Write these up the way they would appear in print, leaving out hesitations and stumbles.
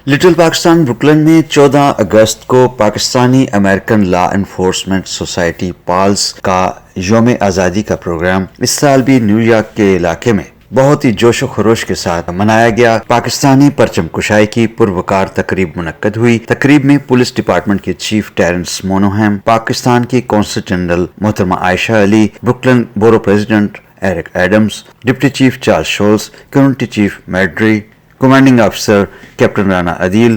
Little Pakistan Brooklyn में 14 अगस्त को Pakistani American law enforcement society PALS का योम आज़ादी का प्रोग्राम इस साल भी न्यूयॉर्क के इलाके में बहुत ही जोशो खरोश के साथ मनाया गया। पाकिस्तानी परचम कुशाई की पुरवकार तकरीब मुनक्कद हुई। तकरीब में पुलिस डिपार्टमेंट के चीफ टेरेंस मोनोहम, पाकिस्तान की कौंसल जनरल मोहतरमा Ayesha Ali, Brooklyn borough president Eric Adams, deputy chief Charles Scholes, community chief Madrey, commanding अफसर captain Rana Adeel,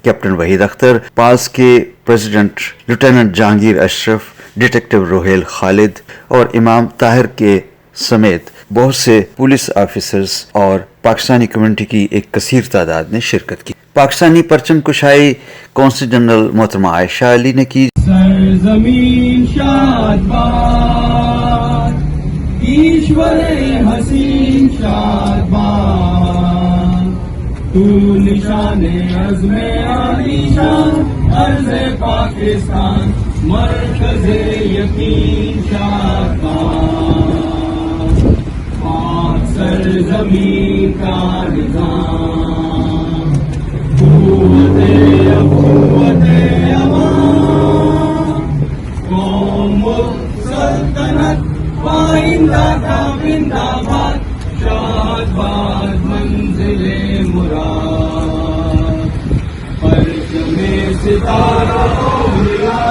captain Waheed Akhtar, PALS के president lieutenant Jahangir Ashraf, detective Rohail Khalid और इमाम ताहिर के समेत बहुत से पुलिस ऑफिसर्स और पाकिस्तानी कम्युनिटी की एक कसीर तादाद ने शिरकत की। पाकिस्तानी परचम कुशाई कौंसल जनरल मोहतरमा आयशा अली ने की। सरज़मीन शादबाद, ईश्वर हसीन शादबाद, तू निशाने अज़्मे आलीशान, अर्ज़े पाकिस्तान, मरकज़े यकीन शादबाद, पाक सरज़मीन का निज़ाम, क़ुव्वते अवाम, कौम सल्तनत पाइंदा का जिंदाबाद, शादबाद मंजिले मुराद, परचमे सितारा औलिया,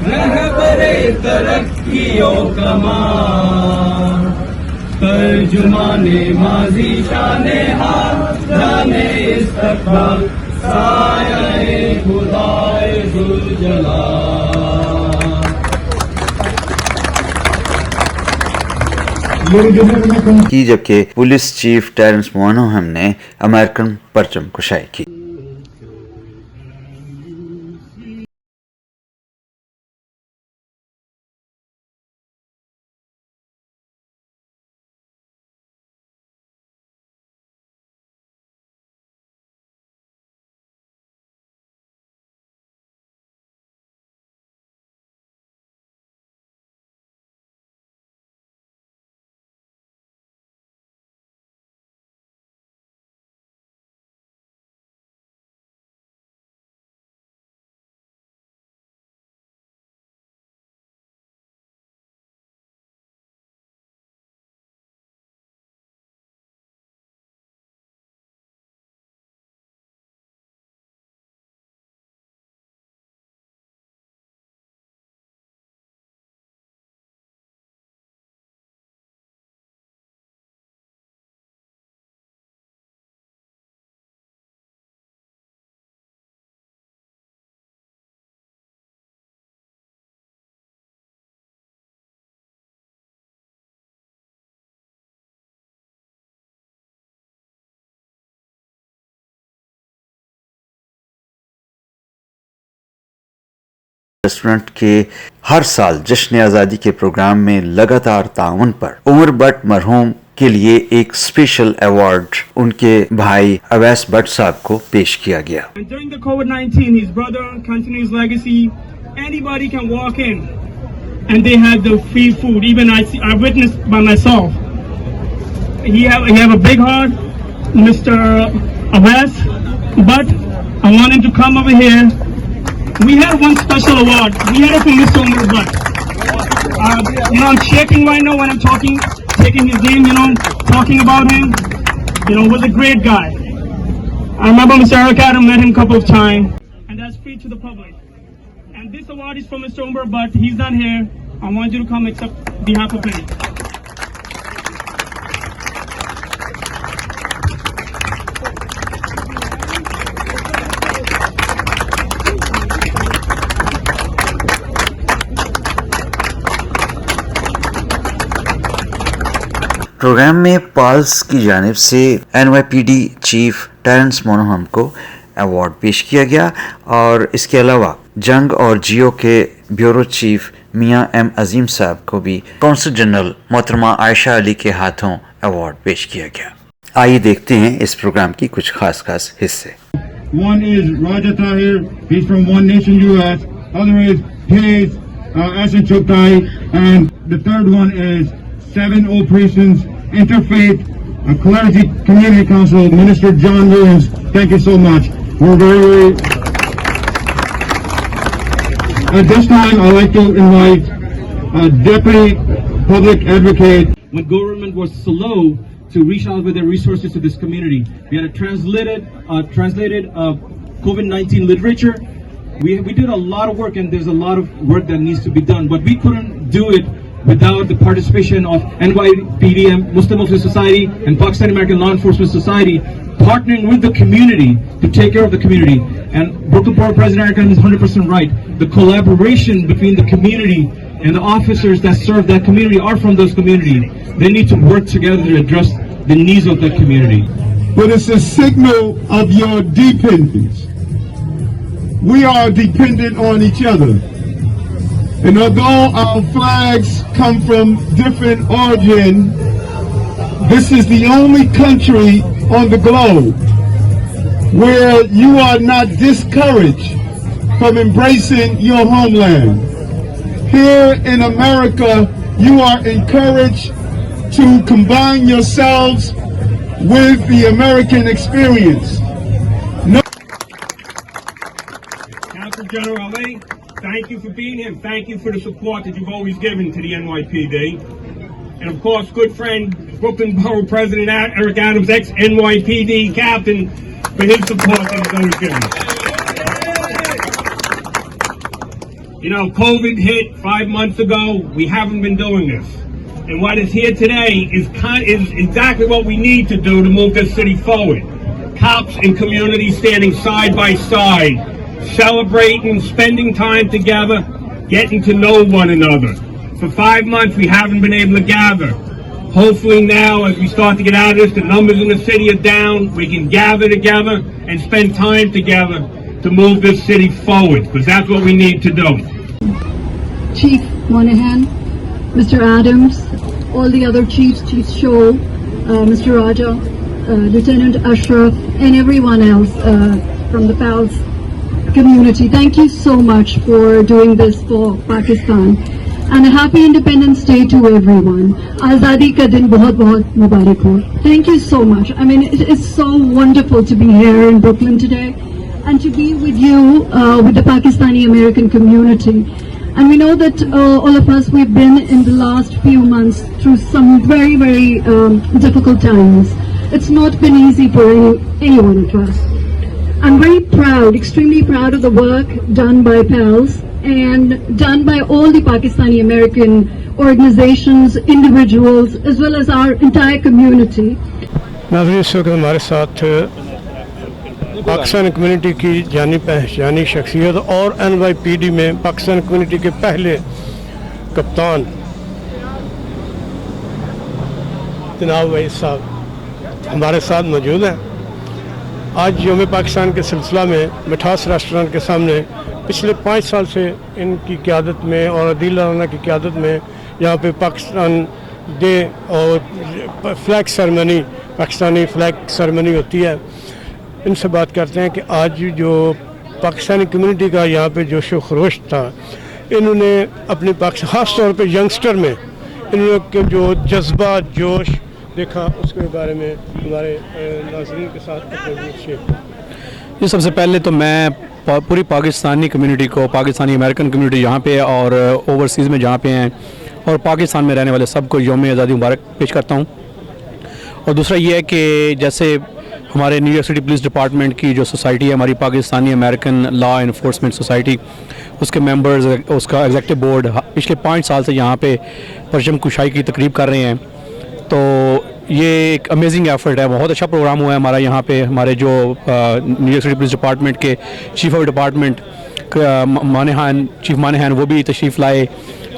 रहबरे तरक्कियों कमाल, तर्जुमाने माज़ी शाने हाल, जाने इस्तक़बाल, साये खुदाए जुल जलाल। की जबकि पुलिस चीफ टेरेंस मोनोहम ने अमेरिकन परचम कुशाई की। रेस्टोरेंट के हर साल जश्न आज़ादी के प्रोग्राम में लगातार ताउन पर उमर भट्ट मरहूम के लिए एक स्पेशल अवार्ड उनके भाई अवैस भट्ट साहब को पेश किया गया। During the COVID-19, his brother continued his legacy. Anybody can walk in, and they had the free food. Even I witnessed by myself. He have a big heart, Mr. Abbas, but I want him to come over here. We had one special award. We had it for Mr. Umar Butt. I'm shaking right now when I'm taking his name, talking about him. Was a great guy. I remember Mr. Eric Adam met him a couple of times, and that's free to the public. And this award is for Mr. Umar Butt. He's not here. I want you to come accept behalf of him. Program में पाल्स की जानिब से NYPD chief Terence मोनोहम को award पेश किया गया और इसके अलावा जंग और जियो के ब्यूरो चीफ मियां M अजीम साहब को भी कौंसल जनरल मोहतरमा आयशा अली के हाथों अवार्ड पेश किया गया। आइए देखते हैं इस प्रोग्राम की कुछ खास हिस्से। One is Raja Tahir, he's from One Nation US. Other is Hayes Asan Chokai, and the third one is 7 Operations Interfaith Clarity Community Council, Minister John Williams. Thank you so much. We're very At this time, I'd like to invite Deputy Public Advocate. When government was slow to reach out with their resources to this community, we had a translated COVID-19 literature. We did a lot of work, and there's a lot of work that needs to be done, but we couldn't do it without the participation of NYPD, Muslim Muslim Society, and Pakistani American Law Enforcement Society, partnering with the community to take care of the community. And Brooklyn Borough President Eric is 100% right. The collaboration between the community and the officers that serve that community are from those communities. They need to work together to address the needs of that community. But it's a signal of your dependence. We are dependent on each other. And although our flags come from different origin, this is the only country on the globe where you are not discouraged from embracing your homeland. Here in America, you are encouraged to combine yourselves with the American experience. Council General Ali, thank you for being here. Thank you for the support that you've always given to the NYPD. And of course, good friend, Brooklyn Borough President Eric Adams, ex-NYPD captain, for his support that he's always given. You know, COVID hit 5 months ago. We haven't been doing this. And what is here today is exactly what we need to do to move this city forward. Cops and community standing side by side, celebrating, spending time together, getting to know one another. For 5 months, we haven't been able to gather. Hopefully now, as we start to get out of this, the numbers in the city are down. We can gather together and spend time together to move this city forward, because that's what we need to do. Chief Monahan, Mr. Adams, all the other chiefs, Chief Scholl, Mr. Raja, Lieutenant Ashraf, and everyone else from the PALS community. Thank you so much for doing this for Pakistan. And a happy Independence Day to everyone. Azadi ka din bahut bahut mubarak ho. Thank you so much. I mean, it's so wonderful to be here in Brooklyn today and to be with you, with the Pakistani American community. And we know that all of us, we've been in the last few months through some very, very difficult times. It's not been easy for any one of us. I'm very proud, extremely proud of the work done by PALS and done by all the Pakistani American organizations, individuals, as well as our entire community. नाज़रीन, इस वक्त हमारे साथ Pakistan community की जानी पहचानी शख्सियत और NYPD में पाकिस्तान कम्युनिटी के पहले कप्तान जनाब वहीद साहब हमारे साथ मौजूद हैं। आज यौम पाकिस्तान के सिलसिला में मिठास रेस्टोरेंट के सामने पिछले 5 साल से इनकी क़यादत में और अदील राना की क़यादत में यहाँ पे पाकिस्तान डे और flag ceremony, Pakistani flag ceremony होती है। इनसे बात करते हैं कि आज जो पाकिस्तानी कम्युनिटी का यहाँ पे जोश व खरोश था, इन्होंने अपने ख़ास तौर पे यंगस्टर में इन्होंने के जो जज्बा जोश देखा, उसके बारे में हमारे नाज़रीन के साथ अपने शेयर। जी, सबसे पहले तो मैं पूरी पाकिस्तानी कम्युनिटी को, पाकिस्तानी अमेरिकन कम्युनिटी यहाँ पे और ओवरसीज़ में जहाँ पे हैं और पाकिस्तान में रहने वाले सबको यौम आज़ादी मुबारक पेश करता हूँ। और दूसरा ये है कि जैसे हमारे न्यूयॉर्क सिटी पुलिस डिपार्टमेंट की जो सोसाइटी है, हमारी Pakistani American law enforcement society, उसके मेंबर्स, उसका एग्जीक्यूटिव बोर्ड पिछले 5 साल से यहाँ पे परचम कुशाई की तकरीब कर रहे हैं। तो ये एक अमेजिंग एफर्ट है, बहुत अच्छा प्रोग्राम हुआ है हमारा यहाँ पे। हमारे जो न्यूयॉर्क सिटी पुलिस डिपार्टमेंट के चीफ ऑफ डिपार्टमेंट मानेहान, चीफ मानेहान, वो भी तशरीफ़ लाए।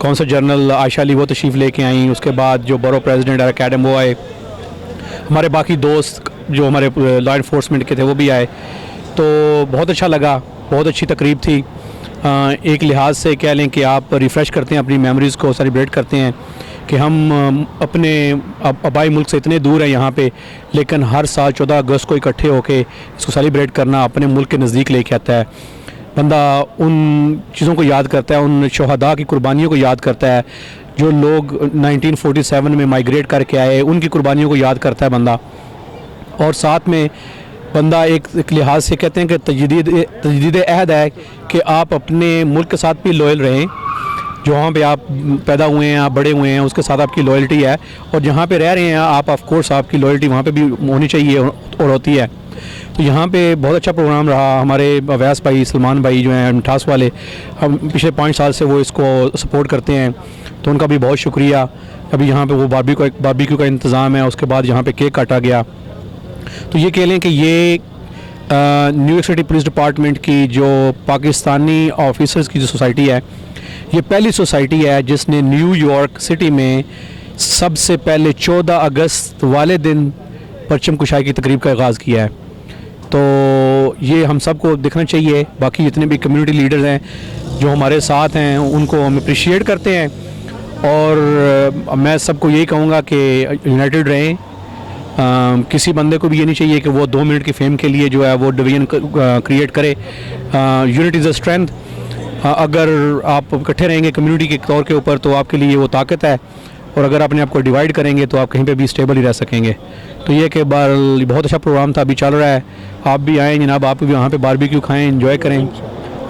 कौंसल जनरल आयशा अली वो तशरीफ़ लेके आई। उसके बाद जो बरो प्रेसिडेंट एरिक एडम वो आए। हमारे बाकी दोस्त जो हमारे लॉ इन्फोर्समेंट के थे वो भी आए। तो बहुत अच्छा लगा, बहुत अच्छी तकरीब थी। एक लिहाज से कह लें कि आप रिफ़्रेश करते हैं, अपनी मेमोरीज़ को सेलिब्रेट करते हैं कि हम अपने आबाई मुल्क से इतने दूर हैं यहाँ पे, लेकिन हर साल 14 अगस्त को इकट्ठे होकर इसको सेलिब्रेट करना अपने मुल्क के नज़दीक लेके आता है। बंदा उन चीज़ों को याद करता है, उन शहदा की कुर्बानियों को याद करता है, जो लोग 1947 में माइग्रेट करके आए उनकी कुर्बानियों को याद करता है बंदा। और साथ में बंदा एक लिहाज से कहते हैं कि तजदीद अहद है कि आप अपने मुल्क के साथ भी लॉयल रहें, जो वहाँ पे आप पैदा हुए हैं, आप बड़े हुए हैं, उसके साथ आपकी लॉयल्टी है, और जहाँ पे रह रहे हैं आप ऑफ कोर्स आपकी लॉयल्टी वहाँ पे भी होनी चाहिए और होती है। तो यहाँ पे बहुत अच्छा प्रोग्राम रहा। हमारे अवैस भाई, सलमान भाई जो हैं मिठास वाले, हम पिछले 5 साल से वो इसको सपोर्ट करते हैं, तो उनका भी बहुत शुक्रिया। अभी यहाँ पे वो बारबेक्यू का इंतज़ाम है, उसके बाद यहाँ पे केक काटा गया। तो ये कह लें कि ये न्यूयॉर्क सिटी पुलिस डिपार्टमेंट की जो पाकिस्तानी ऑफिसर्स की जो सोसाइटी है, ये पहली सोसाइटी है जिसने न्यूयॉर्क सिटी में सबसे पहले 14 अगस्त वाले दिन परचम कुशाई की तकरीब का आगाज़ किया है। तो ये हम सबको देखना चाहिए। बाकी जितने भी कम्युनिटी लीडर्स हैं जो हमारे साथ हैं उनको हम अप्रिशिएट करते हैं, और मैं सबको यही कहूँगा कि यूनाइटेड रहें। किसी बंदे को भी ये नहीं चाहिए कि वो 2 मिनट की फेम के लिए जो है वो डिवीजन क्रिएट करे। Unity is a strength. अगर आप इकट्ठे रहेंगे कम्युनिटी के तौर के ऊपर तो आपके लिए वो ताकत है, और अगर अपने आप को डिवाइड करेंगे तो आप कहीं पे भी स्टेबल ही रह सकेंगे। तो ये कि बहुत अच्छा प्रोग्राम था, अभी चल रहा है। आप भी आएँ जनाब, आप भी वहाँ पे बारबेक्यू खाएँ, एंजॉय करें।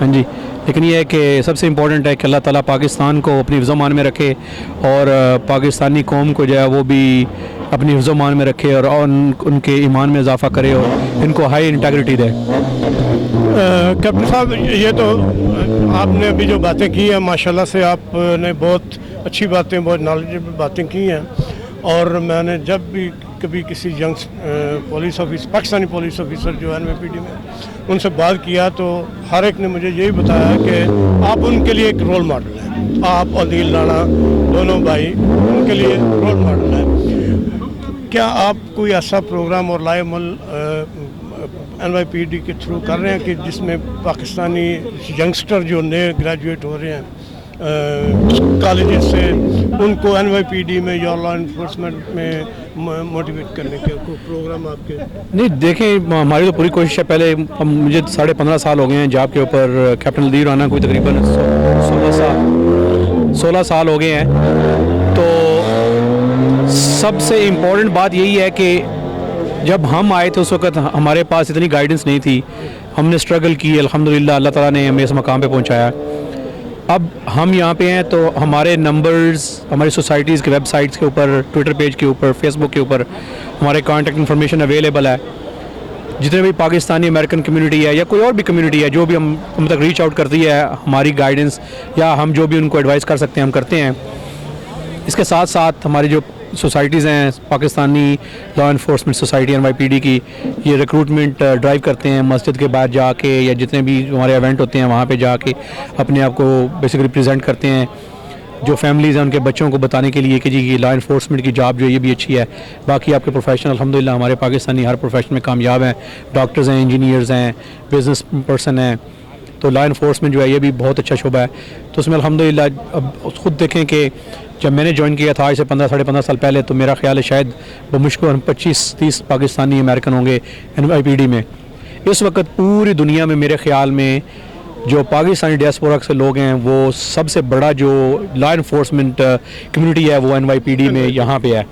हाँ जी, लेकिन ये है कि सबसे इम्पोर्टेंट है कि अल्लाह ताला पाकिस्तान को अपनी हिफ्ज़-ओ-मान में रखे, और पाकिस्तानी कौम को जो है वो भी अपनी हिफ्ज़-ओ-मान में रखे, और उनके ईमान में इजाफ़ा करे, और इनको हाई इंटेग्रिटी दे। कैप्टन साहब, ये तो आपने अभी जो बातें की हैं माशाल्लाह से आपने बहुत अच्छी बातें, बहुत नॉलेजेबल बातें की हैं। और मैंने जब भी कभी किसी यंग पाकिस्तानी पुलिस ऑफिसर जो है NYPD में उनसे बात किया तो हर एक ने मुझे यही बताया कि आप उनके लिए एक रोल मॉडल हैं। आप और दिल राणा दोनों भाई उनके लिए रोल मॉडल हैं। क्या आप कोई ऐसा प्रोग्राम और लाएमल NYPD के थ्रू कर रहे हैं कि जिसमें पाकिस्तानी यंगस्टर जो नए ग्रेजुएट हो रहे हैं कॉलेज से, उनको NYPD में या लॉ इन्फोर्समेंट में मोटिवेट करने के कोई प्रोग्राम आपके? नहीं, देखें, हमारी तो पूरी कोशिश है। पहले मुझे 15.5 साल हो गए हैं जॉब के ऊपर। कैप्टन दिल राणा कोई तकरीबन 16 साल हो गए हैं। तो सबसे इम्पोर्टेंट बात यही है कि जब हम आए थे उस वक्त हमारे पास इतनी गाइडेंस नहीं थी। हमने स्ट्रगल की, अल्हम्दुलिल्लाह अल्लाह ताला ने हमें इस मकाम पे पहुंचाया। अब हम यहाँ पे हैं तो हमारे नंबर्स हमारी सोसाइटीज़ के वेबसाइट्स के ऊपर, ट्विटर पेज के ऊपर, फेसबुक के ऊपर हमारे कॉन्टैक्ट इन्फॉर्मेशन अवेलेबल है। जितने भी पाकिस्तानी अमेरिकन कम्युनिटी है या कोई और भी कम्युनिटी है जो भी हम तक रीच आउट करती है, हमारी गाइडेंस या हम जो भी उनको एडवाइस कर सकते हैं हम करते हैं। इसके साथ साथ हमारी जो सोसाइटीज़ हैं, Pakistani law enforcement society NYPD की, ये रिक्रूटमेंट ड्राइव करते हैं मस्जिद के बाद जाके, या जितने भी हमारे इवेंट होते हैं वहाँ पे जाके अपने आप को बेसिकली प्रेजेंट करते हैं। जो फैमिलीज़ हैं उनके बच्चों को बताने के लिए कि जी ये लॉ इन्फोर्समेंट की जॉब जो है ये भी अच्छी है। बाकी आपके प्रोफेशनल अल्हम्दुलिल्लाह हमारे पाकिस्तानी हर प्रोफेशन में कामयाब हैं। डॉक्टर्स हैं, इंजीनियर्स हैं, बिज़नेस पर्सन हैं। तो लॉ इन्फोर्समेंट जो है ये भी बहुत अच्छा शोबा है। तो उसमें अल्हम्दुलिल्लाह अब खुद देखें कि जब मैंने ज्वाइन किया था आज से 15 15.5 साल पहले, तो मेरा ख्याल है शायद बमुश्किल 25-30 पाकिस्तानी अमेरिकन होंगे NYPD में। इस वक्त पूरी दुनिया में मेरे ख्याल में जो पाकिस्तानी डियास्पोरा से लोग हैं वो सबसे बड़ा जो लॉ इन्फोर्समेंट कम्युनिटी है वो NYPD में यहाँ पे है।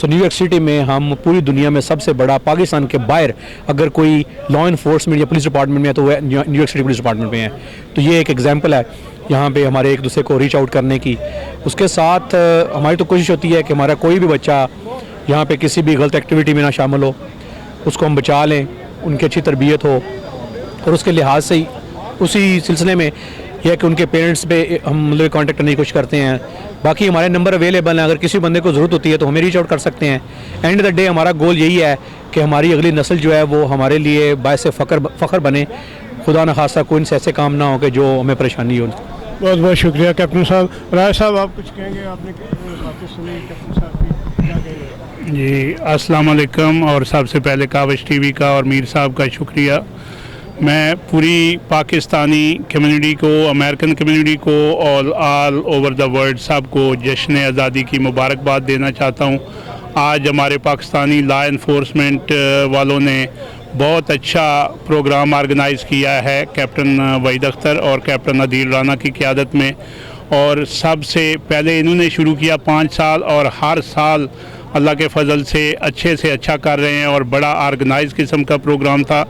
सो न्यूयॉर्क सिटी में हम पूरी दुनिया में सबसे बड़ा, पाकिस्तान के बाहर अगर कोई लॉ इन्फोर्समेंट या पुलिस डिपार्टमेंट में है तो वह न्यूयॉर्क सिटी पुलिस डिपार्टमेंट में है। तो ये एक एग्जांपल है यहाँ पे हमारे एक दूसरे को रीच आउट करने की। उसके साथ हमारी तो कोशिश होती है कि हमारा कोई भी बच्चा यहाँ पे किसी भी गलत एक्टिविटी में ना शामिल हो, उसको हम बचा लें, उनकी अच्छी तरबियत हो। और उसके लिहाज से ही उसी सिलसिले में यह है कि उनके पेरेंट्स पे हम मतलब कॉन्टैक्ट करने की कोशिश करते हैं। बाकी हमारे नंबर अवेलेबल हैं, अगर किसी बंदे को ज़रूरत होती है तो हमें रीच आउट कर सकते हैं। एंड द डे हमारा गोल यही है कि हमारी अगली नस्ल जो है वो हमारे लिए बायस फ़ख्र बने। खुदा न खासा कोई इनसे ऐसे काम ना हो कि जो हमें परेशानी हो। बहुत बहुत शुक्रिया कैप्टन साहब। राय साहब, आप कुछ कहेंगे? आपने बातें सुनी कैप्टन साहब की, क्या कहेंगे? जी अस्सलाम वालेकुम। और सबसे पहले कावश टीवी का और मीर साहब का शुक्रिया। मैं पूरी पाकिस्तानी कम्युनिटी को, अमेरिकन कम्युनिटी को और ऑल ओवर द वर्ल्ड सबको जश्न आज़ादी की मुबारकबाद देना चाहता हूँ। आज हमारे पाकिस्तानी लॉ इन्फोर्समेंट वालों ने बहुत अच्छा प्रोग्राम ऑर्गेनाइज़ किया है कैप्टन वहीद अख्तर और कैप्टन अदील राना की क़यादत में। और सबसे पहले इन्होंने शुरू किया 5 साल, और हर साल अल्लाह के फजल से अच्छा कर रहे हैं। और बड़ा ऑर्गेनाइज किस्म का प्रोग्राम था,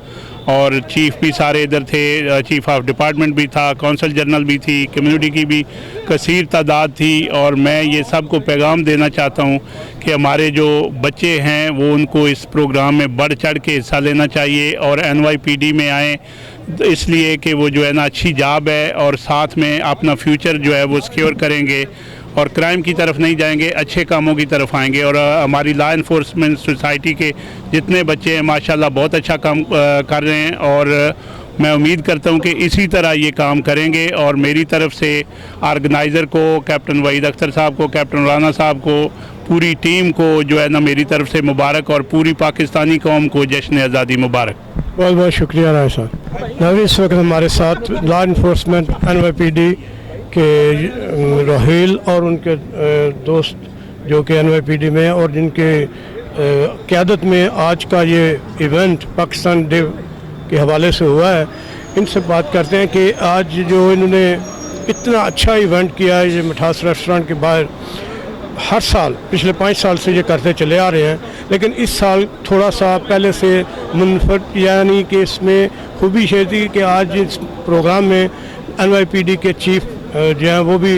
और चीफ भी सारे इधर थे, चीफ ऑफ डिपार्टमेंट भी था, कौंसल जनरल भी थी, कम्युनिटी की भी कसीर तादाद थी। और मैं ये सबको पैगाम देना चाहता हूँ कि हमारे जो बच्चे हैं वो उनको इस प्रोग्राम में बढ़ चढ़ के हिस्सा लेना चाहिए और NYPD में आएँ, इसलिए कि वो जो है ना अच्छी जॉब है, और साथ में अपना फ्यूचर जो है वो सिक्योर करेंगे और क्राइम की तरफ नहीं जाएंगे, अच्छे कामों की तरफ आएंगे। और हमारी लॉ इन्फोर्समेंट सोसाइटी के जितने बच्चे हैं माशाल्लाह बहुत अच्छा काम कर रहे हैं, और मैं उम्मीद करता हूं कि इसी तरह ये काम करेंगे। और मेरी तरफ से ऑर्गेनाइज़र को, कैप्टन वहीद अख्तर साहब को, कैप्टन राना साहब को, पूरी टीम को जो है ना मेरी तरफ से मुबारक, और पूरी पाकिस्तानी कौम को जश्न आज़ादी मुबारक। बहुत बहुत शुक्रिया राय साहब। नाज़रीन, इस वक्त हमारे साथ लॉ इन्फोर्समेंट NYPD के रोहेल और उनके दोस्त जो कि NYPD में, और जिनके क़यादत में आज का ये इवेंट पाकिस्तान डे के हवाले से हुआ है, इनसे बात करते हैं कि आज जो इन्होंने इतना अच्छा इवेंट किया है, ये मिठास रेस्टोरेंट के बाहर हर साल पिछले 5 साल से ये करते चले आ रहे हैं, लेकिन इस साल थोड़ा सा पहले से मुनफरद, यानी कि इसमें खूबी ये थी कि आज इस प्रोग्राम में NYPD के चीफ जो हैं वो भी,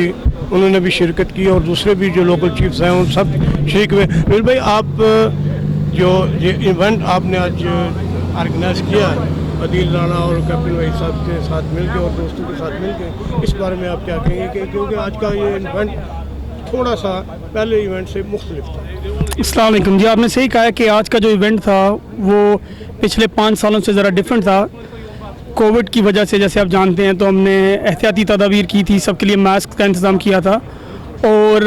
उन्होंने भी शिरकत की, और दूसरे भी जो लोकल चीफ्स हैं उन सब शरीक हुए। नील भाई, आप जो ये इवेंट आपने आज ऑर्गेनाइज किया अदील राना और कैप्टन वहीद साहब के साथ मिलकर और दोस्तों के साथ मिलकर, इस बारे में आप क्या कहेंगे? कि क्योंकि आज का ये इवेंट थोड़ा सा पहले इवेंट से मुख्तलिफ था। अस्सलाम वालेकुम जी, आपने सही कहा है कि आज का जो इवेंट था वो पिछले 5 सालों से ज़रा डिफरेंट था। कोविड की वजह से, जैसे आप जानते हैं, तो हमने एहतियाती तदाबीर की थी, सबके लिए मास्क का इंतज़ाम किया था। और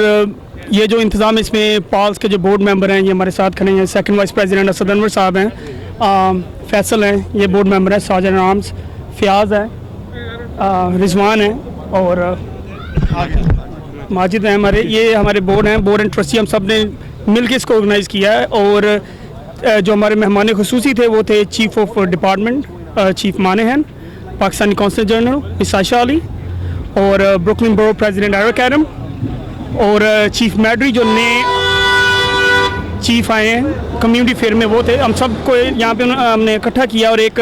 ये जो इंतज़ाम, इसमें पाल्स के जो बोर्ड मेंबर हैं ये हमारे साथ खड़े हैं। Second vice president Asad Anwar साहब हैं, फैसल हैं, ये बोर्ड मेंबर हैं, साजन राम्स, फयाज है, रिजवान है, और माजिद हैं हमारे। ये हमारे बोर्ड हैं, बोर्ड एंड ट्रस्टी, हम सब ने मिल के इसको ऑर्गेनाइज़ किया है। और जो हमारे मेहमान खुसूसी थे वो थे chief of department chief Monahan, Pakistani consul general miss Ayesha Ali, और Brooklyn borough president Eric Adam, और चीफ मैडरी जो नए चीफ आए हैं कम्युनिटी फेयर में वो थे। हम सबको यहाँ पे हमने इकट्ठा किया और एक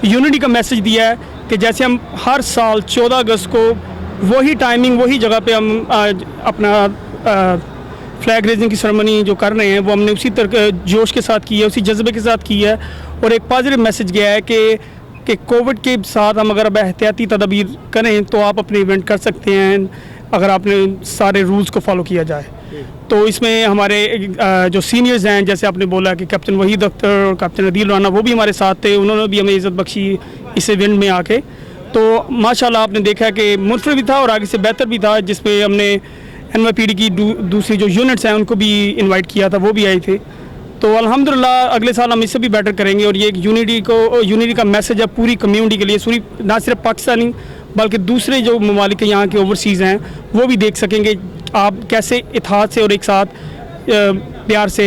यूनिटी का मैसेज दिया है कि जैसे हम हर साल 14 अगस्त को वही टाइमिंग, वही जगह पे हम अपना फ्लैग रेजिंग की सेरेमनी जो कर रहे हैं वो हमने उसी तरह जोश के साथ की है, उसी जज्बे के साथ की है। और एक पॉजिटिव मैसेज गया है कि कोविड के साथ हम अगर अब एहतियाती तदाबीर करें तो आप अपने इवेंट कर सकते हैं, अगर आपने सारे रूल्स को फॉलो किया जाए। तो इसमें हमारे जो सीनियर्स हैं, जैसे आपने बोला कि कैप्टन वहीद अख्तर और कैप्टन अदील राना, वो भी हमारे साथ थे, उन्होंने भी हमें इज़्ज़त बख्शी इस इवेंट में आके। तो माशाल्लाह आपने देखा कि मुनफरद भी था और आगे से बेहतर भी था, जिसमें हमने NYPD की दूसरी जो यूनिट्स हैं उनको भी इनवाइट किया था, वो भी आए थे। तो अल्हम्दुलिल्लाह अगले साल हम इससे भी बेटर करेंगे। और ये एक यूनिटी का मैसेज है पूरी कम्युनिटी के लिए, ना सिर्फ पाकिस्तानी बल्कि दूसरे जो ममालिक यहाँ के ओवरसीज़ हैं वो भी देख सकेंगे आप कैसे इत्तेहाद से और एक साथ प्यार से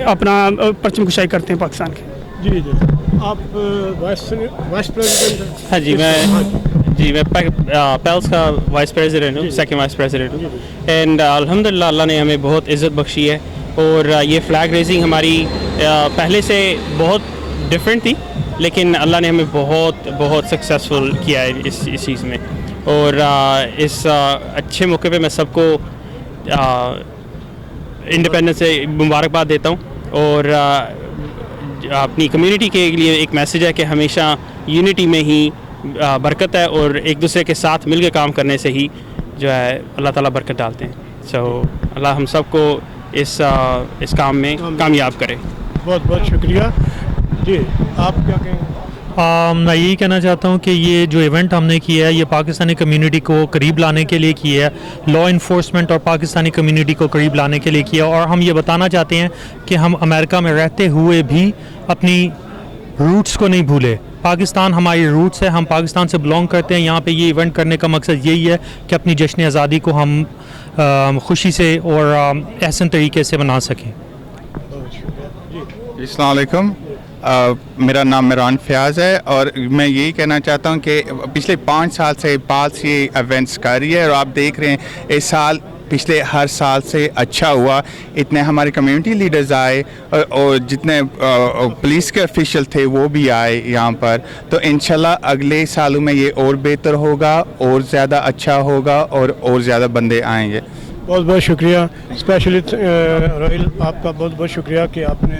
अपना परचम कुशाई करते हैं पाकिस्तान के। जी जी, आप वाइस प्रेसिडेंट? हाँ जी, मैं पेल्स का वाइस प्रेसिडेंट हूँ, सेकंड वाइस प्रेसिडेंट हूँ। एंड अल्हम्दुलिल्लाह अल्लाह ने हमें बहुत इज़्ज़त बख्शी है, और ये फ्लैग रेजिंग हमारी पहले से बहुत डिफरेंट थी, लेकिन अल्लाह ने हमें बहुत सक्सेसफुल किया है इस चीज़ में। और इस अच्छे मौके पे मैं सबको इंडिपेंडेंस से मुबारकबाद देता हूँ। और अपनी कम्युनिटी के लिए एक मैसेज है कि हमेशा यूनिटी में ही बरकत है, और एक दूसरे के साथ मिलकर काम करने से ही जो है अल्लाह ताला बरकत डालते हैं। सो अल्लाह हम सबको इस काम में कामयाब करे। बहुत बहुत शुक्रिया जी। आप क्या कहेंगे? मैं यही कहना चाहता हूँ कि ये जो इवेंट हमने किया है ये पाकिस्तानी कम्युनिटी को करीब लाने के लिए किया है, लॉ इन्फोर्समेंट और पाकिस्तानी कम्युनिटी को करीब लाने के लिए किया। और हम ये बताना चाहते हैं कि हम अमेरिका में रहते हुए भी अपनी रूट्स को नहीं भूले। पाकिस्तान हमारी रूट्स है, हम पाकिस्तान से बिलोंग करते हैं। यहाँ पे ये इवेंट करने का मकसद यही है कि अपनी जश्न आज़ादी को हम खुशी से और एहसन तरीके से मना सकें। अस्सलाम वालेकुम। मेरा नाम मिरान फयाज़ है और मैं यही कहना चाहता हूँ कि पिछले 5 साल से पाल्स ये इवेंट्स कर रही है और आप देख रहे हैं इस साल पिछले हर साल से अच्छा हुआ। इतने हमारे कम्युनिटी लीडर्स आए और जितने पुलिस के ऑफिशियल थे वो भी आए यहाँ पर, तो इंशाल्लाह अगले सालों में ये और बेहतर होगा और ज़्यादा अच्छा होगा और ज़्यादा बंदे आएंगे। बहुत बहुत शुक्रिया, स्पेशली रोहिल आपका बहुत बहुत शुक्रिया कि आपने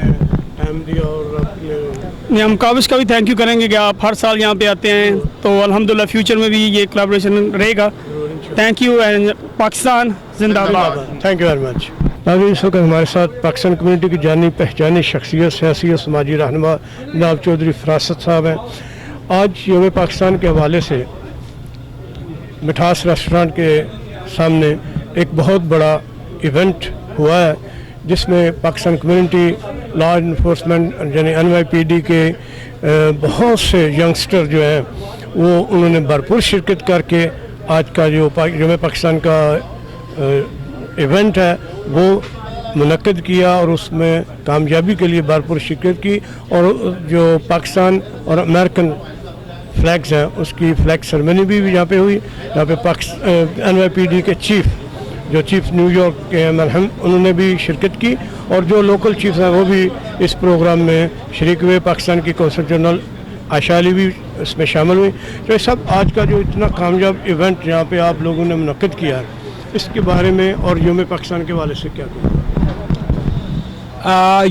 टाइम दिया और अपने हम काबिश का भी थैंक यू करेंगे कि आप हर साल यहाँ पे आते हैं, तो अल्हम्दुलिल्लाह फ्यूचर में भी ये कोलैबोरेशन रहेगा। थैंक यू एंड पाकिस्तान जिंदाबाद। Thank you very much. अभी इस वक्त हमारे साथ पाकिस्तान कम्युनिटी की जानी पहचानी शख्सियत, सियासी और समाजी रहनुमा जनाब चौधरी फरासत साहब हैं। आज यौम पाकिस्तान के हवाले से मिठास रेस्टोरेंट के सामने एक बहुत बड़ा इवेंट हुआ है जिसमें पाकिस्तान कम्युनिटी, लॉ इन्फोर्समेंट यानी NYPD के बहुत से यंगस्टर जो हैं वो उन्होंने भरपूर शिरकत करके आज का जो यौम पाकिस्तान का इवेंट है वो मुनक्किद किया और उसमें कामयाबी के लिए भरपूर शिरकत की और जो पाकिस्तान और अमेरिकन फ्लैग्स हैं उसकी फ्लैग सेरेमनी भी यहाँ पे हुई। यहाँ पे NYPD के चीफ न्यूयॉर्क के मरहम उन्होंने भी शिरकत की और जो लोकल चीफ्स हैं वो भी इस प्रोग्राम में शरीक हुए। पाकिस्तान की कौंसल जनरल आयशा अली भी इसमें शामिल हुई। तो ये सब आज का जो इतना कामयाब इवेंट यहाँ पे आप लोगों ने मुनक्किद किया है इसके बारे में और यौम पाकिस्तान के हवाले से क्या कहें?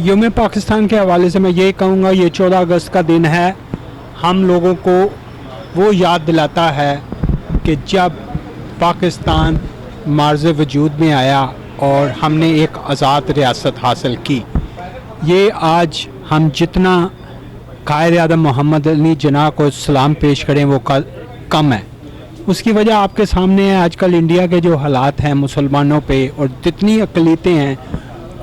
यौम पाकिस्तान के हवाले से मैं ये कहूँगा, ये 14 अगस्त का दिन है, हम लोगों को वो याद दिलाता है कि जब पाकिस्तान मार्ज़ वजूद में आया और हमने एक आज़ाद रियासत हासिल की। ये आज हम जितना कायद आज़म मोहम्मद अली जिन्ना को सलाम पेश करें वो कम है। उसकी वजह आपके सामने है। आजकल इंडिया के जो हालात हैं मुसलमानों पे और जितनी अक़लियतें हैं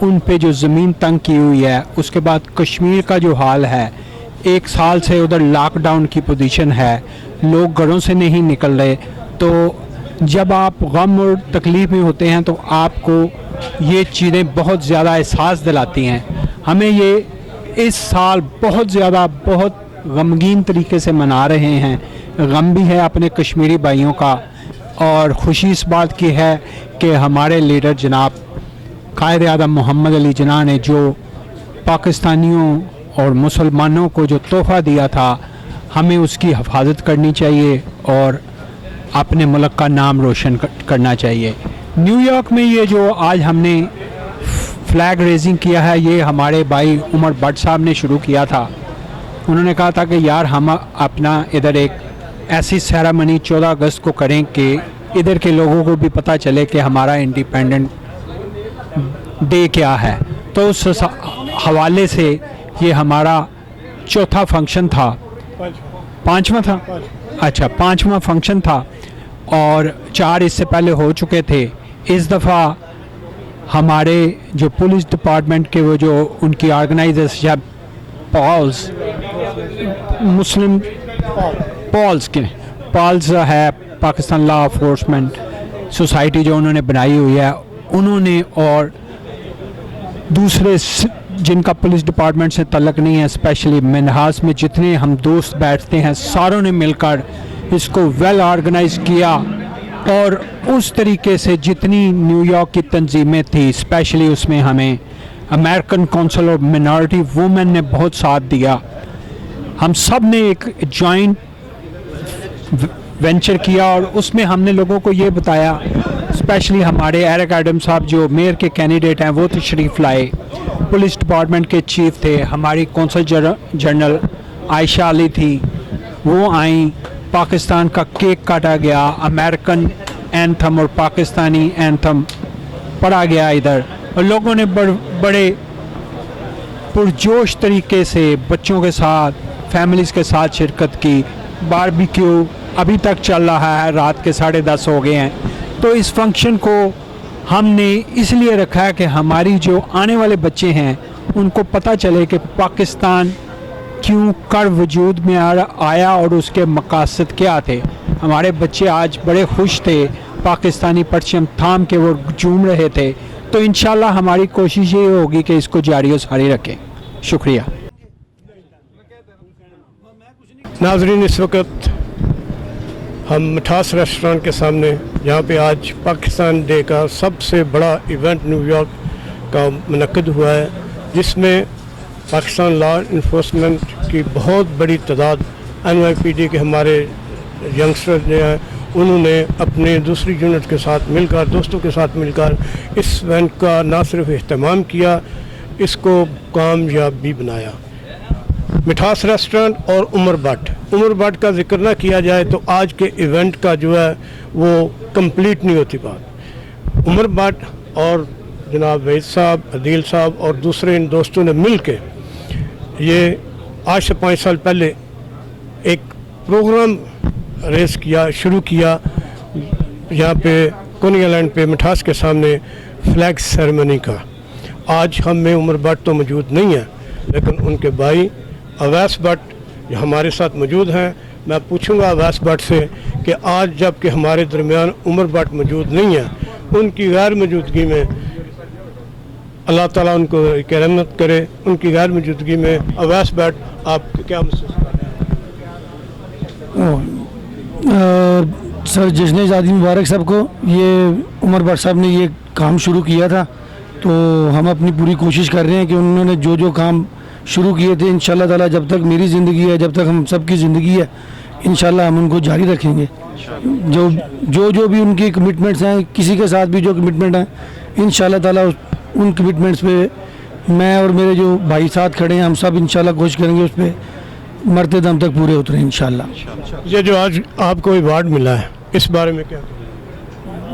उन पे जो ज़मीन तंग की हुई है, उसके बाद कश्मीर का जो हाल है, 1 साल से उधर लॉकडाउन की पोजीशन है, लोग घरों से नहीं निकल रहे। तो जब आप गम और तकलीफ़ में होते हैं तो आपको ये चीज़ें बहुत ज़्यादा एहसास दिलाती हैं। हमें ये इस साल बहुत ज़्यादा बहुत गमगीन तरीके से मना रहे हैं। गम भी है अपने कश्मीरी भाइयों का और ख़ुशी इस बात की है कि हमारे लीडर जनाब कायद आज़म मोहम्मद अली जिन्ना ने जो पाकिस्तानियों और मुसलमानों को जो तोहफ़ा दिया था हमें उसकी हिफाजत करनी चाहिए और अपने मुल्क का नाम रोशन करना चाहिए। न्यूयॉर्क में ये जो आज हमने फ्लैग रेजिंग किया है ये हमारे भाई उमर भट्ट साहब ने शुरू किया था। उन्होंने कहा था कि यार हम अपना इधर एक ऐसी सेरेमनी 14 अगस्त को करें कि इधर के लोगों को भी पता चले कि हमारा इंडिपेंडेंट डे क्या है। तो उस हवाले से ये हमारा चौथा फंक्शन था, पांचवा था, अच्छा 5वां फंक्शन था और 4 इससे पहले हो चुके थे। इस दफ़ा हमारे जो पुलिस डिपार्टमेंट के वो जो उनकी ऑर्गेनाइजेशन पॉल्स मुस्लिम पॉल्स है, पाकिस्तान लॉ इन्फोर्समेंट सोसाइटी जो उन्होंने बनाई हुई है, उन्होंने और दूसरे जिनका पुलिस डिपार्टमेंट से तल्लक नहीं है, स्पेशली मिनहास में जितने हम दोस्त बैठते हैं सारों ने मिलकर इसको वेल ऑर्गेनाइज किया और उस तरीके से जितनी न्यूयॉर्क की तंजीमें थी स्पेशली उसमें हमें American council of minority women ने बहुत साथ दिया। हम सब ने एक जॉइंट वेंचर किया और उसमें हमने लोगों को ये बताया, स्पेशली हमारे एरिक एडम्स साहब जो मेयर के कैंडिडेट हैं वो तशरीफ़ लाए, पुलिस डिपार्टमेंट के चीफ थे, हमारी कौंसल जनरल आयशा अली थी वो आई, पाकिस्तान का केक काटा गया, अमेरिकन एंथम और पाकिस्तानी एंथम पढ़ा गया इधर और लोगों ने बड़े पुरजोश तरीके से बच्चों के साथ फैमिलीज़ के साथ शिरकत की। बारबेक्यू अभी तक चल रहा है, रात के 10:30 हो गए हैं। तो इस फंक्शन को हमने इसलिए रखा है कि हमारी जो आने वाले बच्चे हैं उनको पता चले कि पाकिस्तान क्यों कर वजूद में आया और उसके मकासद क्या थे। हमारे बच्चे आज बड़े खुश थे, पाकिस्तानी परचम थाम के वो झूम रहे थे। तो इंशाल्लाह हमारी कोशिश ये होगी कि इसको जारी और सारी रखें। शुक्रिया। नाजरीन, इस वक्त हम मिठास रेस्टोरेंट के सामने, जहाँ पे आज पाकिस्तान डे का सबसे बड़ा इवेंट न्यूयॉर्क का मुनक्किद हुआ है, जिसमें पाकिस्तान लॉ इन्फोर्समेंट की बहुत बड़ी तादाद NYPD के हमारे यंगस्टर जो हैं उन्होंने अपने दूसरी यूनिट के साथ मिलकर, दोस्तों के साथ मिलकर इस इवेंट का ना सिर्फ एहतमाम किया, इसको कामयाब भी बनाया। मिठास रेस्टोरेंट और उमर भट्ट का जिक्र ना किया जाए तो आज के इवेंट का जो है वो कंप्लीट नहीं होती बात। उमर भट्ट और जनाब वहीद साहब, अदील साहब और दूसरे इन दोस्तों ने मिल के ये आज से 5 साल पहले एक प्रोग्राम शुरू किया, यहाँ पे कोनी आइलैंड पे मिठास के सामने फ्लैग सेरेमनी का। आज हम में उमर भट्ट तो मौजूद नहीं है, लेकिन उनके भाई अवैस भट्ट हमारे साथ मौजूद हैं। मैं पूछूंगा अवैस भट्ट से कि आज जबकि हमारे दरमियान उमर भट्ट मौजूद नहीं है, उनकी गैर मौजूदगी में अल्लाह ताला उनको रहमत करे, उनकी गैर मौजूदगी में अवैस भट्ट आप क्या महसूस कर रहे हैं? सर, जश्न आज़ादी मुबारक सबको। ये उमर भट्ट साहब ने ये काम शुरू किया था, तो हम अपनी पूरी कोशिश कर रहे हैं कि उन्होंने जो जो काम शुरू किए थे, इंशाल्लाह ताला जब तक मेरी ज़िंदगी है, जब तक हम सब की ज़िंदगी है, इंशाल्लाह हम उनको जारी रखेंगे। जो भी उनकी कमिटमेंट्स हैं, किसी के साथ भी जो कमिटमेंट हैं, इंशाल्लाह ताला उन कमिटमेंट्स पे मैं और मेरे जो भाई साथ खड़े हैं, हम सब इंशाल्लाह कोशिश करेंगे उस पर मरते दम तक पूरे उतरे इंशाल्लाह। ये जो आज आपको अवार्ड मिला है, इस बारे में क्या?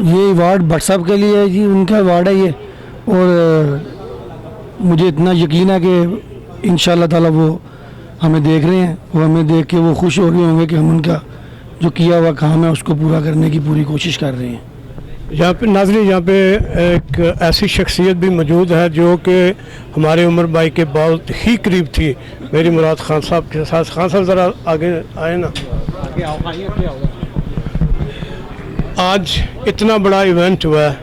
ये अवार्ड भट्ट साहब के लिए है जी, उनका अवार्ड है ये, और मुझे इतना यकीन है कि इंशाल्लाह ताला वो हमें देख रहे हैं, वो हमें देख के वो खुश हो रहे होंगे कि हम उनका जो किया हुआ काम है उसको पूरा करने की पूरी कोशिश कर रहे हैं। यहाँ पे नाज़रीन, यहाँ पे एक ऐसी शख्सियत भी मौजूद है जो कि हमारे उमर भाई के बहुत ही करीब थी, मेरी मुराद खान साहब के साथ। खान साहब ज़रा आगे आए ना। आज इतना बड़ा इवेंट हुआ है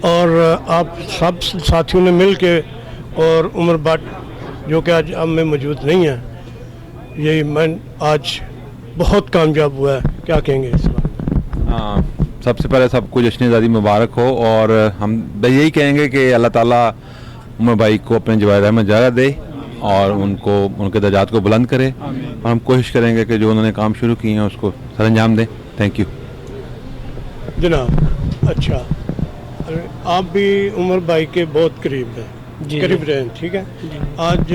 और आप सब साथियों ने मिल के, और उमर भट्ट जो कि आज हम में मौजूद नहीं है, ये इवेंट आज बहुत कामयाब हुआ है, क्या कहेंगे इस बात? सबसे पहले सबको जश्न आज़ादी मुबारक हो, और हम यही कहेंगे कि अल्लाह ताला उमर भाई को अपने जवाहिर रहमत ज़्यादा दे और उनको उनके दर्जात को बुलंद करे, और हम कोशिश करेंगे कि जो उन्होंने काम शुरू किए हैं उसको सरअंजाम दें। थैंक यू जनाब। अच्छा, आप भी उमर भाई के बहुत करीब हैं, करीब रहे, ठीक है। आज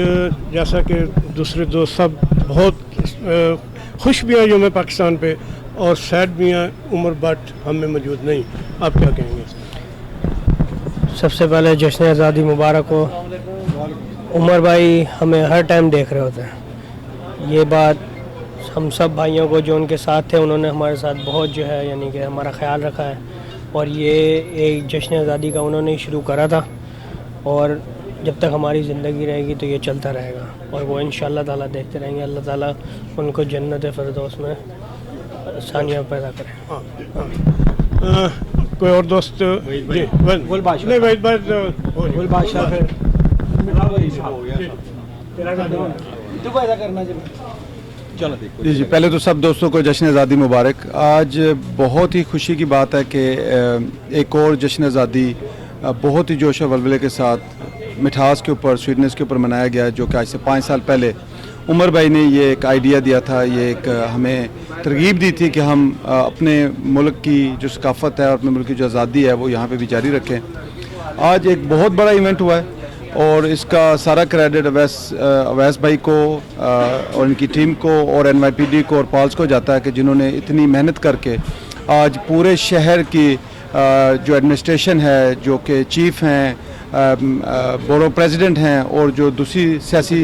जैसा कि दूसरे दोस्त सब बहुत खुश भी हैं यौम पाकिस्तान पे, और सैड भी हैं उमर भट्ट हम में मौजूद नहीं, आप क्या कहेंगे? सबसे पहले जश्न आज़ादी मुबारक हो। उमर भाई हमें हर टाइम देख रहे होते हैं, ये बात हम सब भाइयों को जो उनके साथ थे, उन्होंने हमारे साथ बहुत जो है यानी कि हमारा ख्याल रखा है, और ये एक जश्न आज़ादी का उन्होंने ही शुरू करा था, और जब तक हमारी ज़िंदगी रहेगी तो ये चलता रहेगा, और वो इंशाअल्लाह ताला देखते रहेंगे। अल्लाह ताला उनको जन्नत फिरदौस में आसानियाँ पैदा करें। कोई और दोस्त? जी, पहले तो सब दोस्तों को जश्न आज़ादी मुबारक। आज बहुत ही खुशी की बात है कि एक और जश्न आज़ादी बहुत ही जोश और वलवले के साथ मिठास के ऊपर, स्वीटनेस के ऊपर मनाया गया, जो कि आज से 5 साल पहले उमर भाई ने ये एक आइडिया दिया था, ये एक हमें तरगीब दी थी कि हम अपने मुल्क की जो सकाफ़त है और अपने मुल्क की जो आज़ादी है वो यहाँ पे भी जारी रखें। आज एक बहुत बड़ा इवेंट हुआ है, और इसका सारा क्रेडिट अवैस भाई को और इनकी टीम को और NYPD को और पाल्स को जाता है कि जिन्होंने इतनी मेहनत करके आज पूरे शहर की जो एडमिनिस्ट्रेशन है, जो कि चीफ हैं, बोरो प्रेसिडेंट हैं, और जो दूसरी सियासी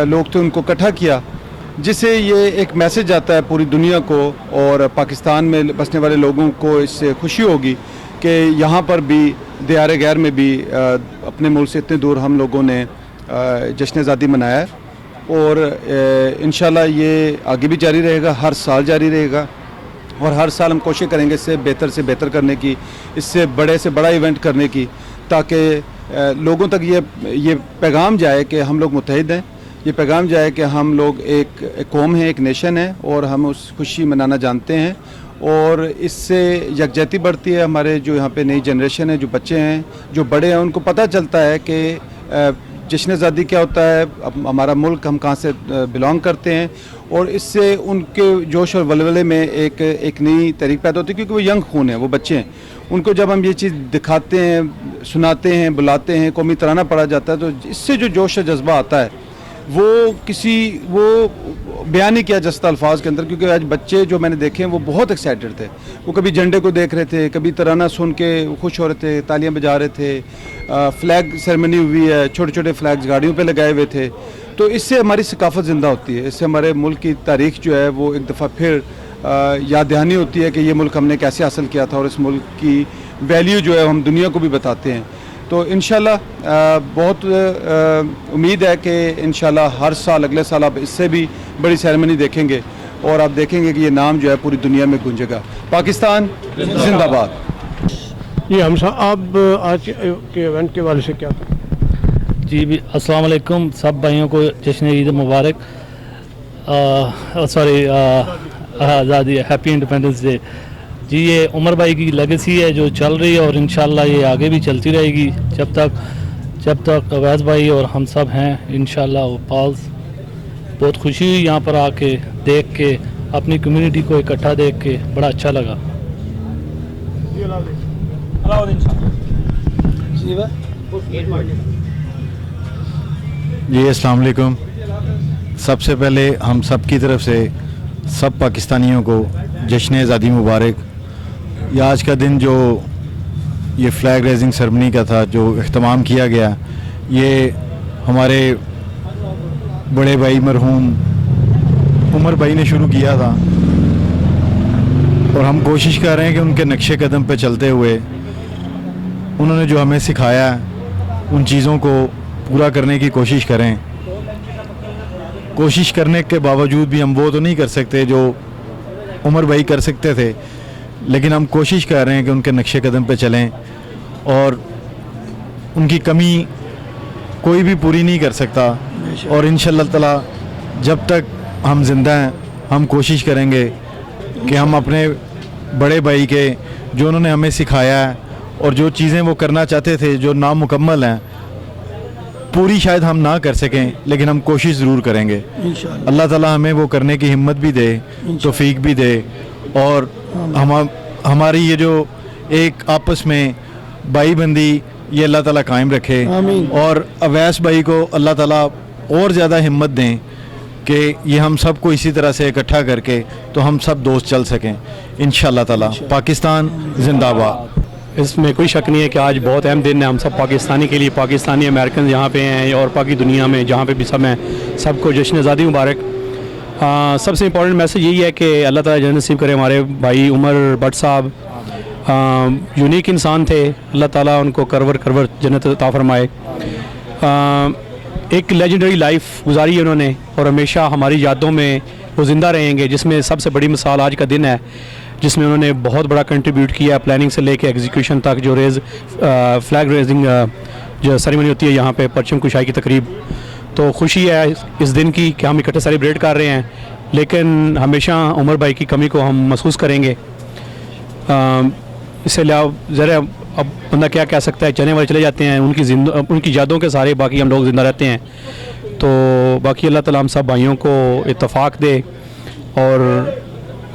लोग थे, उनको इकट्ठा किया, जिससे ये एक मैसेज आता है पूरी दुनिया को और पाकिस्तान में बसने वाले लोगों को इससे खुशी होगी कि यहाँ पर भी दियारे गैर में भी अपने मुल्क से इतने दूर हम लोगों ने जश्न आज़ादी मनाया है, और इंशाल्लाह ये आगे भी जारी रहेगा, हर साल जारी रहेगा, और हर साल हम कोशिश करेंगे इससे बेहतर करने की, इससे बड़े से बड़ा इवेंट करने की, ताकि लोगों तक ये पैगाम जाए कि हम लोग मुत्तहिद हैं, ये पैगाम जाए कि हम लोग एक कौम है, एक नेशन है और हम उस खुशी मनाना जानते हैं और इससे यकजहती बढ़ती है। हमारे जो यहाँ पे नई जनरेशन है, जो बच्चे हैं, जो बड़े हैं, उनको पता चलता है कि जश्न आज़ादी क्या होता है, हमारा मुल्क, हम कहाँ से बिलोंग करते हैं और इससे उनके जोश और वलवले में एक नई तहरीक पैदा होती है क्योंकि वो यंग खून है, वो बच्चे हैं। उनको जब हम ये चीज़ दिखाते हैं, सुनाते हैं, बुलाते हैं, कौमी तराना पढ़ा जाता है तो इससे जो जोश और जज्बा आता है वो बयान नहीं किया जा सकता अल्फाज के अंदर, क्योंकि आज बच्चे जो मैंने देखे हैं वो बहुत एक्साइटेड थे। वो कभी झंडे को देख रहे थे, कभी तराना सुन के खुश हो रहे थे, तालियां बजा रहे थे, फ्लैग सेरेमनी हुई है, छोटे छोटे फ्लैग्स गाड़ियों पे लगाए हुए थे। तो इससे हमारी सकाफत ज़िंदा होती है, इससे हमारे मुल्क की तारीख जो है वो एक दफ़ा फिर याद दहानी होती है कि ये मुल्क हमने कैसे हासिल किया था और इस मुल्क की वैल्यू जो है हम दुनिया को भी बताते हैं। तो इंशाल्लाह बहुत उम्मीद है कि इंशाल्लाह हर साल, अगले साल आप इससे भी बड़ी सेरेमनी देखेंगे और आप देखेंगे कि ये नाम जो है पूरी दुनिया में गूंजेगा। पाकिस्तान जिंदाबाद। जी हम आप आज के इवेंट के वाले से क्या जी भी अस्सलाम वालेकुम, सब भाइयों को जश्न ईद मुबारक, सॉरी आज़ादी, हैप्पी इंडिपेंडेंस डे। जी ये उमर भाई की लेगेसी है जो चल रही है और इंशाल्लाह ये आगे भी चलती रहेगी जब तक अवैध भाई और हम सब हैं इंशाल्लाह। वो पाल्स बहुत खुशी हुई यहाँ पर आके देख के, अपनी कम्युनिटी को इकट्ठा देख के बड़ा अच्छा लगा। जी अस्सलाम वालेकुम। सबसे पहले हम सब की तरफ से सब पाकिस्तानियों को जश्न आज़ादी मुबारक। ये आज का दिन जो ये फ्लैग रेजिंग सेरेमनी का था, जो इख्तिमाम किया गया, ये हमारे बड़े भाई मरहूम उमर भाई ने शुरू किया था और हम कोशिश कर रहे हैं कि उनके नक्शे कदम पे चलते हुए उन्होंने जो हमें सिखाया उन चीज़ों को पूरा करने की कोशिश करें। कोशिश करने के बावजूद भी हम वो तो नहीं कर सकते जो उमर भाई कर सकते थे, लेकिन हम कोशिश कर रहे हैं कि उनके नक्शे कदम पे चलें और उनकी कमी कोई भी पूरी नहीं कर सकता। और इंशाअल्लाह ताला जब तक हम ज़िंदा हैं हम कोशिश करेंगे कि हम अपने बड़े भाई के जो उन्होंने हमें सिखाया है और जो चीज़ें वो करना चाहते थे जो नामुकम्मल हैं, पूरी शायद हम ना कर सकें लेकिन हम कोशिश ज़रूर करेंगे। अल्लाह ताला हमें वो करने की हिम्मत भी दे, तौफीक भी दे और हमारी ये जो एक आपस में भाईबंदी ये अल्लाह ताला कायम रखे और अवैस भाई को अल्लाह ताला और ज़्यादा हिम्मत दें कि ये हम सब को इसी तरह से इकट्ठा करके तो हम सब दोस्त चल सकें इंशाअल्लाह ताला। पाकिस्तान जिंदाबाद। इसमें कोई शक नहीं है कि आज बहुत अहम दिन है हम सब पाकिस्तानी के लिए। पाकिस्तानी अमेरिकन यहाँ पे हैं और बाकी दुनिया में जहाँ पे भी सब हैं, सबको जश्न आज़ादी मुबारक। सबसे इम्पोर्टेंट मैसेज यही है कि अल्लाह ताला जन्नत नसीब करे। हमारे भाई उमर भट्ट साहब यूनिक इंसान थे, अल्लाह ताला उनको करवर जन्नत अता फरमाए। एक लेजेंडरी लाइफ गुजारी है उन्होंने और हमेशा हमारी यादों में वो ज़िंदा रहेंगे, जिसमें सबसे बड़ी मिसाल आज का दिन है जिसमें उन्होंने बहुत बड़ा कंट्रीब्यूट किया, प्लानिंग से लेके एग्जीक्यूशन तक। जो फ्लैग रेजिंग जो सेरेमनी होती है यहाँ पे, परचम कुशाई की तकरीब, तो खुशी है इस दिन की कि हम इकट्ठे सेलिब्रेट कर रहे हैं, लेकिन हमेशा उमर भाई की कमी को हम महसूस करेंगे। इससे ज़रा अब बंदा क्या कह सकता है, चलने वाले चले जाते हैं, उनकी यादों के सारे बाकी हम लोग ज़िंदा रहते हैं। तो बाकी अल्लाह ताला हम सब भाइयों को इत्तफाक दे और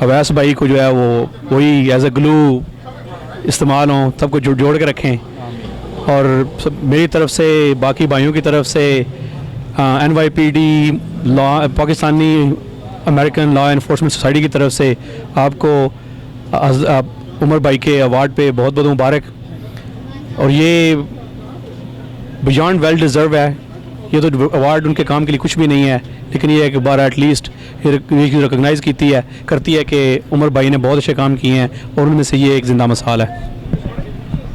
अवैस भाई को जो है वो वही एज ए ग्लू इस्तेमाल हों, सबको जोड़ के रखें। और मेरी तरफ से, बाकी भाइयों की तरफ से, NYPD law, Pakistani American law enforcement society की तरफ से आपको उमर भाई के अवार्ड पे बहुत बहुत मुबारक। और ये बियॉन्ड वेल डिज़र्व है, ये तो अवार्ड उनके काम के लिए कुछ भी नहीं है, लेकिन ये एक बार एटलीस्ट रिकगनाइज़ करती है कि उमर भाई ने बहुत अच्छे काम किए हैं और उनमें से ये एक ज़िंदा मिसाल है।